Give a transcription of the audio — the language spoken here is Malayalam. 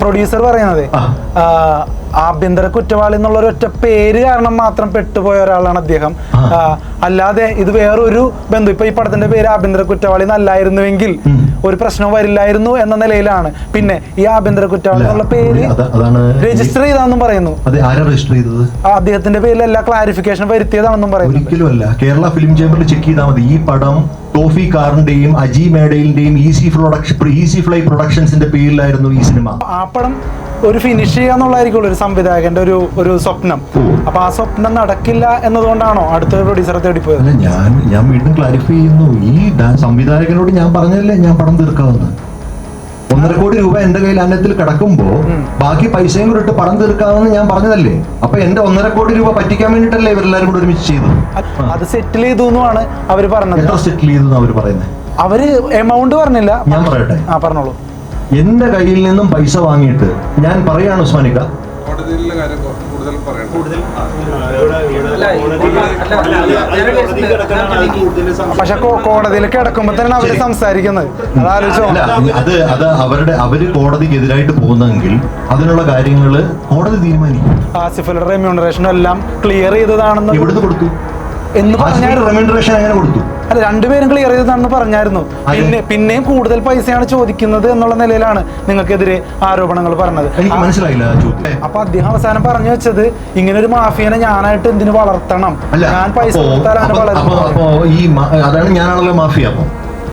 പ്രൊഡ്യൂസർ പറയുന്നത് ആഭ്യന്തര കുറ്റവാളി എന്നുള്ള ഒരൊറ്റ പേര് കാരണം മാത്രം പെട്ടുപോയ ഒരാളാണ് അദ്ദേഹം. അല്ലാതെ ഇത് വേറൊരു ബന്ധം, ഇപ്പൊ ഈ പടത്തിന്റെ പേര് ആഭ്യന്തര കുറ്റവാളി എന്നല്ലായിരുന്നുവെങ്കിൽ ഒരു പ്രശ്നവും വരില്ലായിരുന്നു എന്ന നിലയിലാണ്. പിന്നെ ഈ ആഭ്യന്തര കുറ്റവാളി എന്നുള്ള പേര് രജിസ്റ്റർ ചെയ്താണെന്നും പറയുന്നു. അദ്ദേഹത്തിന്റെ പേരിൽ എല്ലാ ക്ലാരിഫിക്കേഷൻ വരുത്തിയതാണെന്നും പറയുന്നു. ഒരിക്കലുമല്ല. കേരള ഫിലിം ചേംബറിൽ ചെക്ക് ചെയ്താൽ മതി. ഈ പടം ടോഫി കാറിന്റെയും അജി മേഡയിന്റെയും ഈസി ഫ്ലൈ പ്രൊഡക്ഷൻസിന്റെ പേരിലായിരുന്നു ഈ സിനിമ. ആ പടം ഒരു ഫിനിഷ് ചെയ്യാന്നുള്ളതായിരിക്കും ഒരു സംവിധായകന്റെ ഒരു സ്വപ്നം. അപ്പൊ ആ സ്വപ്നം നടക്കില്ല എന്നതുകൊണ്ടാണോ അടുത്ത പ്രൊഡ്യൂസറെ തേടിപ്പോയത്? അല്ല, ഞാൻ വീണ്ടും ക്ലാരിഫൈ ചെയ്യുന്നു. ഈ സംവിധായകനോട് ഞാൻ പറഞ്ഞല്ലേ ഞാൻ പടം തീർക്കാവുന്ന 1.5 കോടി രൂപ എന്റെ കയ്യിൽ അന്നത്തിൽ കിടക്കുമ്പോ ബാക്കി പൈസയും കൂടെ ഇട്ട് പണം തീർക്കാമെന്ന് ഞാൻ പറഞ്ഞതല്ലേ. അപ്പൊ എന്റെ 1.5 കോടി രൂപ പറ്റിക്കാൻ വേണ്ടിട്ടല്ലേ ഇവരെല്ലാരും കൂടെ ഒരുമിച്ച് ചെയ്തു. അത് സെറ്റിൽ ചെയ്തു എന്നാണ് അവര് പറഞ്ഞത്. എത്ര സെറ്റിൽ ചെയ്തു അവര് പറയുന്നത്? അവര് എമൗണ്ട് പറഞ്ഞില്ല. ഞാൻ പറയട്ടെ, പറഞ്ഞോളൂ. എന്റെ കയ്യിൽ നിന്നും പൈസ വാങ്ങിയിട്ട് ഞാൻ പറയാണ് ഉസ്മാനിക്ക, പക്ഷെ കോടതിയിൽ കിടക്കുമ്പോ തന്നെ അവര് സംസാരിക്കുന്നത് അവര് കോടതിക്ക് എതിരായിട്ട് പോകുന്നെങ്കിൽ അതിനുള്ള കാര്യങ്ങള് കോടതി തീരുമാനിക്കും. ആസിഫിന്റെ റെമ്യൂണറേഷനും എല്ലാം ക്ലിയർ ചെയ്തതാണെന്ന് ഇവിടുന്ന് കൊടുത്തു എന്ന് പറഞ്ഞാൽ റെമ്യൂണറേഷൻ എങ്ങനെ കൊടുത്തു? അല്ല, രണ്ടുപേരും ക്ലിയർ ചെയ്തതാണെന്ന് പറഞ്ഞായിരുന്നു. പിന്നെയും കൂടുതൽ പൈസയാണ് ചോദിക്കുന്നത് എന്നുള്ള നിലയിലാണ് നിങ്ങൾക്കെതിരെ ആരോപണങ്ങൾ പറഞ്ഞത്. എനിക്ക് മനസ്സിലായില്ല. അപ്പൊ അദ്ദേഹം അവസാനം പറഞ്ഞു വെച്ചത് ഇങ്ങനെ ഒരു മാഫിയനെ ഞാനായിട്ട് എന്തിനു വളർത്തണം, ഞാൻ പൈസ കൊടുത്താലാണ് വളരുന്നത്. അതാണ് ഞാനാണല്ലോ മാഫിയ. അപ്പൊ